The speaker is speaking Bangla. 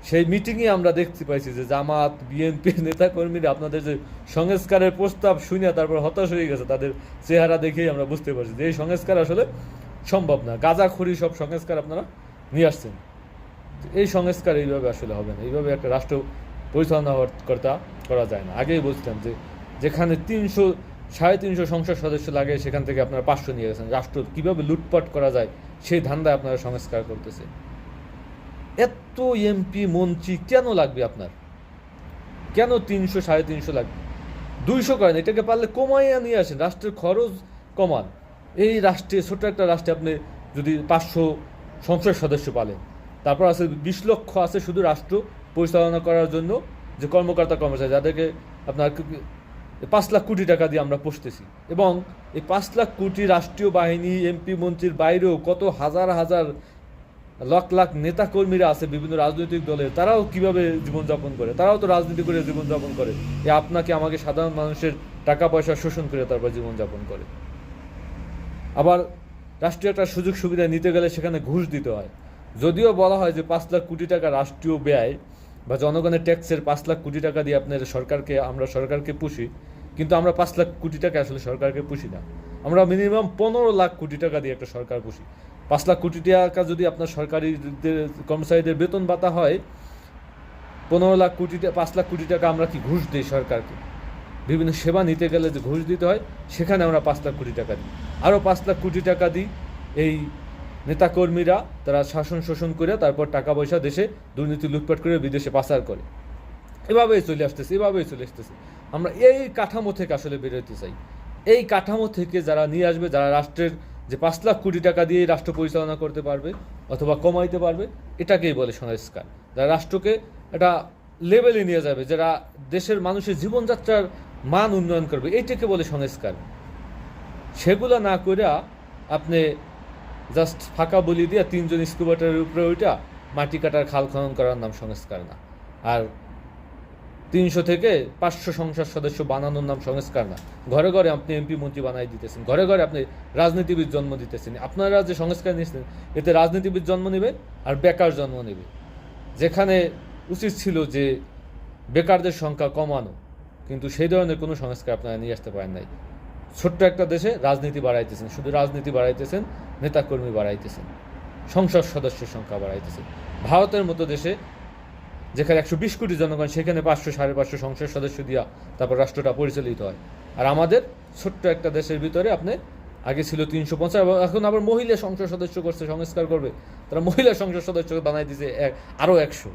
সেই মিটিংয়ে আমরা দেখতে পাইছি যে জামাত বিএনপির নেতাকর্মীরা আপনাদের যে সংস্কারের প্রস্তাব শুনে তারপর হতাশ হয়ে গেছে, তাদের চেহারা দেখেই আমরা বুঝতে পারছি যে এই সংস্কার আসলে সম্ভব না। গাঁজাখড়ি সব সংস্কার আপনারা নিয়ে আসছেন। এই সংস্কার এইভাবে আসলে হবে না, এইভাবে একটা রাষ্ট্র পরিচালনা করা যায় না। আগেই বলছিলাম যে যেখানে 300-350 সংসদ সদস্য লাগে সেখান থেকে আপনারা 500 নিয়ে গেছেন। রাষ্ট্র কীভাবে লুটপাট করা যায় সেই ধান্দায় আপনারা সংস্কার করতেছে। এত এমপি মন্ত্রী কেন লাগবে আপনার? কেন 300-350 লাগবে? 200 করেন, এটাকে পারলে কমাইয়া নিয়ে আসেন, রাষ্ট্রের খরচ কমান। এই রাষ্ট্রে, ছোট্ট একটা রাষ্ট্রে আপনি যদি 500 সংসদ সদস্য পালেন, তারপর আছে 20 লক্ষ আছে শুধু রাষ্ট্র পরিচালনা করার জন্য যে কর্মকর্তা কর্মচারী, যাদেরকে আপনার 5 লাখ কোটি টাকা দিয়ে আমরা পুষতেছি। এবং এই 5 লাখ কোটি রাষ্ট্রীয় বাহিনী, এমপি মন্ত্রীর বাইরেও কত হাজার হাজার লাখ লাখ নেতাকর্মীরা আছে বিভিন্ন রাজনৈতিক দলের, তারাও কিভাবে জীবনযাপন করে, তারাও তো রাজনীতি করে জীবনযাপন করে। আপনাকে আমাকে সাধারণ মানুষের টাকা পয়সা শোষণ করে তারপর জীবনযাপন করে। আবার রাষ্ট্রীয় একটা সুযোগ সুবিধা নিতে গেলে সেখানে ঘুষ দিতে হয়। যদিও বলা হয় যে 5 লাখ কোটি টাকা রাষ্ট্রীয় ব্যয় বা জনগণের ট্যাক্সের 5 লাখ কোটি টাকা দিয়ে আপনার আমরা সরকারকে পুষি, কিন্তু আমরা 5 লাখ কোটি টাকা আসলে সরকারকে পুষি না। আমরা মিনিমাম 15 লাখ কোটি টাকা দিয়ে একটা সরকার পুষি। 5 লাখ কোটি টাকা যদি আপনার সরকারি কর্মচারীদের বেতন ভাতা হয়, 5 লাখ কোটি টাকা আমরা কি ঘুষ দিই সরকারকে? বিভিন্ন সেবা নিতে গেলে যে ঘুষ দিতে হয়, সেখানে আমরা 5 লাখ কোটি টাকা দিই। আরও 5 লাখ কোটি টাকা দিই এই নেতাকর্মীরা, তারা শাসন শোষণ করে তারপর টাকা পয়সা দেশে দুর্নীতি লুটপাট করে বিদেশে পাচার করে। এভাবেই চলে আসতেছে। আমরা এই কাঠামো থেকে আসলে বেরোতে চাই। এই কাঠামো থেকে যারা নিয়ে আসবে, যারা রাষ্ট্রের যে 5 লাখ কোটি টাকা দিয়ে রাষ্ট্র পরিচালনা করতে পারবে অথবা কমাইতে পারবে, এটাকেই বলে সংস্কার। যারা রাষ্ট্রকে একটা লেভেলে নিয়ে যাবে, যারা দেশের মানুষের জীবনযাত্রার মান উন্নয়ন করবে, এইটাকে বলে সংস্কার। সেগুলো না করে আপনি জাস্ট ফাঁকা বলি দিয়ে 3 জন স্কুবাটারের উপরে ওইটা মাটি কাটার খাল খনন করার নাম সংস্কার না। আর 300 থেকে 500 সংসদ সদস্য বানানোর নাম সংস্কার না। ঘরে ঘরে আপনি এমপি মন্ত্রী বানাই দিতেছেন, ঘরে ঘরে আপনি রাজনীতিবিদ জন্ম দিতেছেন। আপনারা যে সংস্কার নিয়েছেন, এতে রাজনীতিবিদ জন্ম নেবে আর বেকার জন্ম নেবে। যেখানে উচিত ছিল যে বেকারদের সংখ্যা কমানো, কিন্তু সেই ধরনের কোনো সংস্কার আপনারা নিয়ে আসতে পারেন নাই। ছোট্ট একটা দেশে রাজনীতি বাড়াইতেছেন, শুধু রাজনীতি বাড়াইতেছেন, নেতাকর্মী বাড়াইতেছেন, সংসদ সদস্যের সংখ্যা বাড়াইতেছেন। ভারতের মতো দেশে যেখানে 120 কোটি জনগণ, সেখানে 500-550 সংসদ সদস্য দিয়া তারপর রাষ্ট্রটা পরিচালিত হয়। আর আমাদের ছোট্ট একটা দেশের ভিতরে আপনি আগে ছিল 350, এখন আবার মহিলা সংসদ সদস্য করছে, সংস্কার করবে, তারা মহিলা সংসদ সদস্য বানাই দিয়েছে আরও 100।